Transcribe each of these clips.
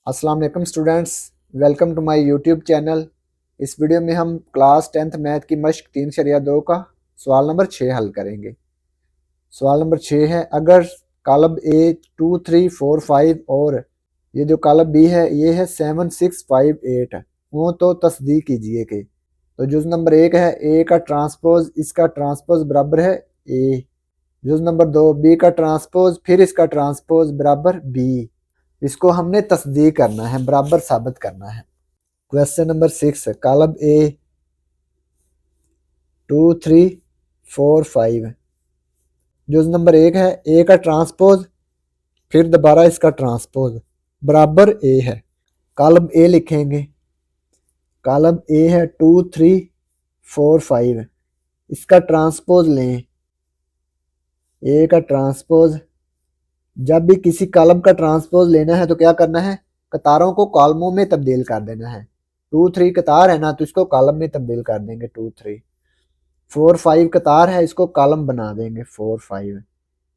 अस्सलाम वालेकुम students, welcome to my YouTube channel. इस वीडियो में हम क्लास 10th मैथ की मश्क 3/2 का सवाल नंबर 6 हल करेंगे। सवाल नंबर 6 है, अगर कॉलम ए 2, 3, 4, 5 और ये जो कॉलम बी है ये है 7, 6, 5, 8 वो तो तस्दीक कीजिए कि तो जुज नंबर 1 है ए का ट्रांसपोज, इसका ट्रांसपोज बराबर है ए। जुज नंबर 2 बी का ट्रांसपोज फिर इसका ट्रांसपोज बराबर बी। इसको हमने तस्दीक करना है, बराबर साबित करना है। Question number 6, column A 2, 3, 4, 5। जो नंबर 1 है ए का ट्रांसपोज फिर दोबारा इसका ट्रांसपोज बराबर ए है। कॉलम ए लिखेंगे, कॉलम ए है 2, 3, 4, 5। इसका ट्रांसपोज लें, ए का ट्रांसपोज। जब भी किसी कॉलम का ट्रांसपोज लेना है तो क्या करना है, कतारों को कॉलमों में तब्दील कर देना है। 2, 3 कतार है ना तो इसको कॉलम में तब्दील कर देंगे 2, 3। 4, 5 कतार है, इसको कॉलम बना देंगे 4, 5।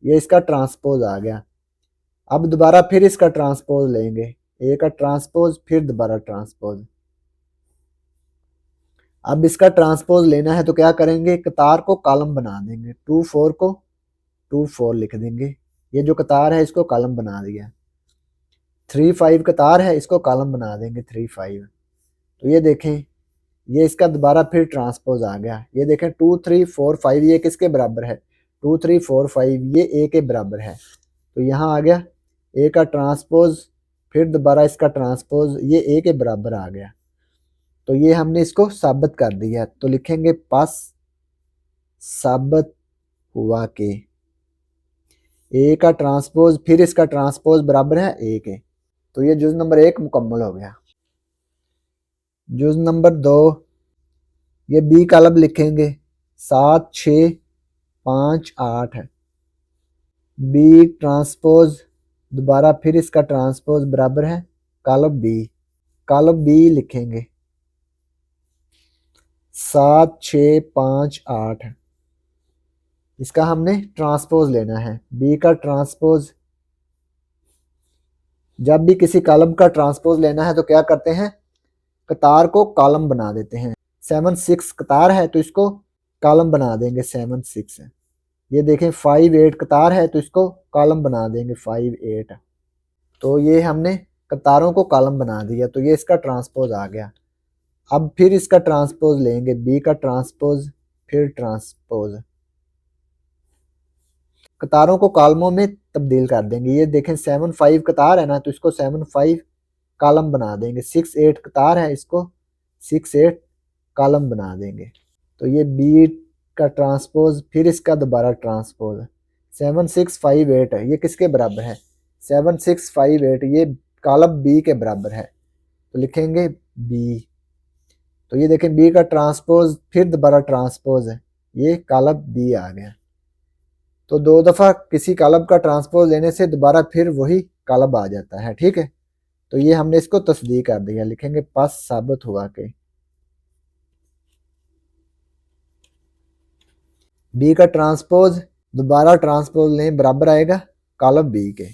ये इसका ट्रांसपोज आ गया। अब दोबारा फिर इसका ट्रांसपोज लेंगे, ए का ट्रांसपोज फिर दोबारा ट्रांसपोज। अब इसका ट्रांसपोज लेना है तो क्या करेंगे, कतार को कॉलम बना देंगे। 2, 4 को 2, 4 लिख देंगे। ये जो कतार है इसको कॉलम बना दिया। 3, 5 कतार है, इसको कॉलम बना देंगे 3, 5। तो ये देखें, ये इसका दोबारा फिर ट्रांसपोज आ गया। ये देखें 2, 3, 4, 5 ये किसके बराबर है, 2, 3, 4, 5 ये ए के बराबर है। तो यहाँ आ गया ए का ट्रांसपोज फिर दोबारा इसका ट्रांसपोज, ये ए के बराबर आ गया। तो ये हमने इसको साबित कर दिया। तो लिखेंगे पास साबित हुआ कि ए का ट्रांसपोज फिर इसका ट्रांसपोज बराबर है ए के। तो ये जुज नंबर 1 मुकम्मल हो गया। जुज नंबर 2, ये बी कॉलम लिखेंगे 7, 6, 5, 8 है। बी ट्रांसपोज दोबारा फिर इसका ट्रांसपोज बराबर है कॉलम बी। कॉलम बी लिखेंगे 7, 6, 5, 8। इसका हमने ट्रांसपोज लेना है, बी का ट्रांसपोज। जब भी किसी कॉलम का ट्रांसपोज लेना है तो क्या करते हैं, कतार को कॉलम बना देते हैं। 7, 6 कतार है तो इसको कॉलम बना देंगे 7, 6। ये देखें 5, 8 कतार है तो इसको कॉलम बना देंगे 5, 8। तो ये हमने कतारों को कॉलम बना दिया। तो ये इसका ट्रांसपोज आ गया। अब फिर इसका ट्रांसपोज लेंगे, बी का ट्रांसपोज फिर ट्रांसपोज। कतारों को कॉलमों में तब्दील कर देंगे। ये देखें 7, 5 कतार है ना तो इसको 7, 5 कॉलम बना देंगे। 6, 8 कतार है, इसको 6, 8 कॉलम बना देंगे। तो ये बी का ट्रांसपोज फिर इसका दोबारा ट्रांसपोज। 7, 6, 5, 8 है, ये किसके बराबर है, 7, 6, 5, 8 ये कॉलम बी के बराबर है। तो लिखेंगे बी। तो ये देखें बी का ट्रांसपोज फिर दोबारा ट्रांसपोज है, ये कॉलम बी आ गया। तो 2 दफ़ा किसी कॉलम का ट्रांसपोज लेने से दोबारा फिर वही कॉलम आ जाता है। ठीक है, तो ये हमने इसको तस्दीक कर दिया। लिखेंगे पास साबित हुआ कि बी का ट्रांसपोज दोबारा ट्रांसपोज लें बराबर आएगा कॉलम बी के।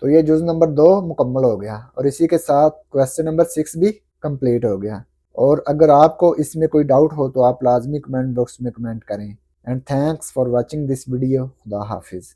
तो ये जुज नंबर 2 मुकम्मल हो गया और इसी के साथ क्वेश्चन नंबर 6 भी कंप्लीट हो गया। और अगर आपको इसमें कोई डाउट हो तो आप लाजमी कमेंट बॉक्स में कमेंट करें। And thanks for watching this video. खुदा हाफिज़।